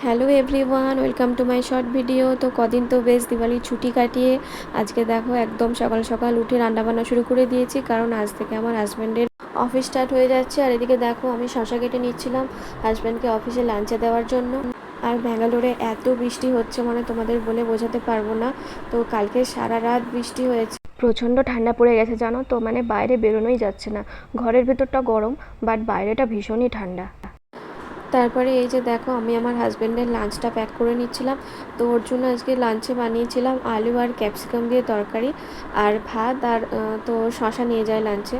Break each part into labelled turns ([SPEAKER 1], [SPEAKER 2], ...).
[SPEAKER 1] Hello everyone, welcome to my short video. তো কদিন তো বেশ দিওয়ালির ছুটি কাটিয়ে আজকে দেখো একদম সকাল সকাল উঠে রান্নাবান্না শুরু করে দিয়েছি, কারণ আজ থেকে আমার হাজব্যান্ডের অফিস স্টার্ট হয়ে যাচ্ছে। আর এদিকে দেখো আমি শশা কেটে নিচ্ছিলাম হাজব্যান্ডকে অফিসে লাঞ্চে দেওয়ার জন্য। আর ব্যাঙ্গালোরে এত বৃষ্টি হচ্ছে, মানে তোমাদের বলে বোঝাতে পারবো না। তো কালকে সারা রাত বৃষ্টি হয়েছে, প্রচণ্ড ঠান্ডা পড়ে গেছে জানো তো, মানে বাইরে বেরোনোই যাচ্ছে না। ঘরের ভেতরটা গরম, বাট বাইরেটা ভীষণই ঠান্ডা। তারপরে এই যে দেখো আমি আমার হাজব্যান্ডের লাঞ্চটা প্যাক করে নিচ্ছিলাম। তো ওর জন্য আজকে লাঞ্চে বানিয়েছিলাম আলু আর ক্যাপসিকাম দিয়ে তরকারি আর ভাত, আর তো শশা নিয়ে যায় লাঞ্চে।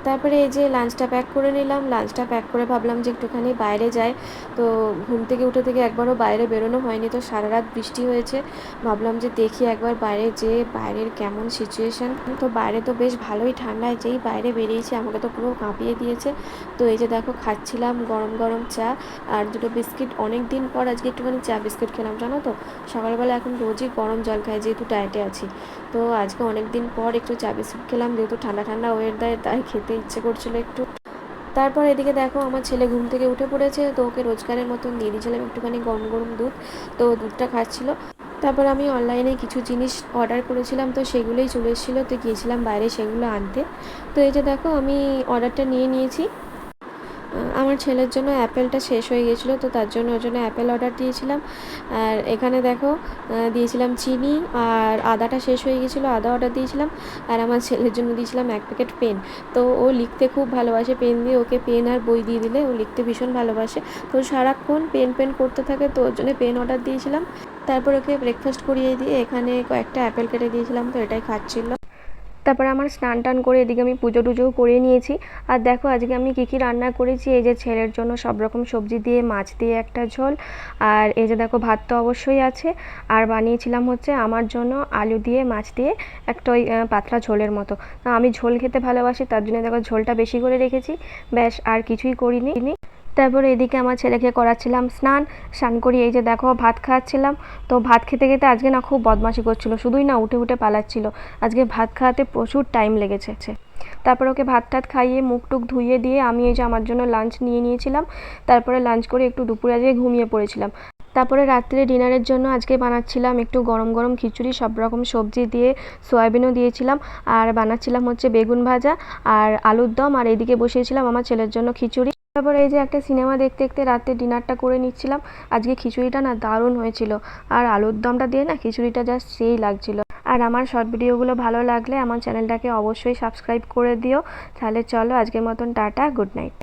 [SPEAKER 1] তারপরে এই যে লাঞ্চটা প্যাক করে নিলাম, লাঞ্চটা প্যাক করে ভাবলাম যে একটুখানি বাইরে যাই। তো ঘুম থেকে উঠে থেকে একবারও বাইরে বেরোনো হয়নি, তো সারা রাত বৃষ্টি হয়েছে। ভাবলাম যে দেখি একবার বাইরে যে বাইরের কেমন সিচুয়েশান। তো বাইরে তো বেশ ভালোই ঠান্ডায়, যেই বাইরে বেরিয়েছে আমাকে তো পুরো কাঁপিয়ে দিয়েছে। তো এই যে দেখো খাচ্ছিলাম গরম গরম চা আর দুটো বিস্কিট। অনেক দিন পর আজকে একটুখানি চা বিস্কিট খেলাম জানো তো। সকালবেলা এখন রোজই গরম জল খাই যেহেতু ডায়েটে আছি। তো আজকে অনেক দিন পর একটু চা বিস্কিট খেলাম, যেহেতু ঠান্ডা ঠান্ডা ওয়েদার, তাই খেতে ইচ্ছে করছিল একটু। তারপর এদিকে দেখো আমার ছেলে ঘুম থেকে উঠে পড়েছে, তো ওকে রোজগারের মতন দিয়ে দিয়েছিলাম একটুখানি গরম গরম দুধ। তো দুধটা খাচ্ছিল। তারপর আমি অনলাইনে কিছু জিনিস অর্ডার করেছিলাম, তো সেগুলোই চলে এসেছিলো, তো গিয়েছিলাম বাইরে সেগুলো আনতে। তো এই যে দেখো আমি অর্ডারটা নিয়ে নিয়েছি। আমার ছেলের জন্য অ্যাপেলটা শেষ হয়ে গেছিলো, তো তার জন্য ওর জন্য অ্যাপেল অর্ডার দিয়েছিলাম। আর এখানে দেখো দিয়েছিলাম চিনি, আর আদাটা শেষ হয়ে গেছিলো, আদা অর্ডার দিয়েছিলাম। আর আমার ছেলের জন্য দিয়েছিলাম এক প্যাকেট পেন। তো ও লিখতে খুব ভালোবাসে, পেন দিয়ে ওকে পেন আর বই দিয়ে দিলে ও লিখতে ভীষণ ভালোবাসে। তো সারাক্ষণ পেন পেন করতে থাকে, তো ওর জন্য পেন অর্ডার দিয়েছিলাম। তারপর ওকে ব্রেকফাস্ট করিয়ে দিয়ে এখানে কয়েকটা অ্যাপেল কেটে দিয়েছিলাম, তো এটাই খাচ্ছিল। তারপরে আমার স্নান টান করে এদিকে আমি পুজো টুজোও করে নিয়েছি। আর দেখো আজকে আমি কী কী রান্না করেছি। এই যে ছেলের জন্য সব রকম সবজি দিয়ে মাছ দিয়ে একটা ঝোল, আর এই যে দেখো ভাত তো অবশ্যই আছে। আর বানিয়েছিলাম হচ্ছে আমার জন্য আলু দিয়ে মাছ দিয়ে একটা ওই পাতলা ঝোলের মতো। আমি ঝোল খেতে ভালোবাসি, তার জন্য দেখো ঝোলটা বেশি করে রেখেছি, ব্যাস আর কিছুই করিনি। তারপরে এদিকে আমার ছেলেকে করাচ্ছিলাম স্নান। স্নান করিয়ে এই যে দেখো ভাত খাওয়াচ্ছিলাম। তো ভাত খেতে খেতে আজকে না খুব বদমাশি করছিল, শুধুই না উঠে উঠে পালাচ্ছিল। আজকে ভাত খাওয়াতে প্রচুর টাইম লেগেছে। তারপর ওকে ভাত টাত খাইয়ে মুখ টুক ধুইয়ে দিয়ে আমি এই যে আমার জন্য লাঞ্চ নিয়ে নিয়েছিলাম। তারপরে লাঞ্চ করে একটু দুপুরে আজকে ঘুমিয়ে পড়েছিলাম। তারপরে রাত্রে ডিনারের জন্য আজকে বানাচ্ছিলাম একটু গরম গরম খিচুড়ি, সব রকম সবজি দিয়ে, সয়াবিনও দিয়েছিলাম। আর বানাচ্ছিলাম হচ্ছে বেগুন ভাজা আর আলুর দম, আর এদিকে বসিয়েছিলাম আমার ছেলের জন্য খিচুড়ি। তারপরে এই যে একটা সিনেমা দেখতে দেখতে রাতে ডিনারটা করে নিচ্ছিলাম। আজকে খিচুড়িটা না দারুণ হয়েছিল, আর আলুর দমটা দিয়ে না খিচুড়িটা জাস্ট সেই লাগছিল। আর আমার শর্ট ভিডিওগুলো ভালো লাগলে আমার চ্যানেলটাকে অবশ্যই সাবস্ক্রাইব করে দিও। তাহলে চলো আজকের মতন টাটা, গুড নাইট।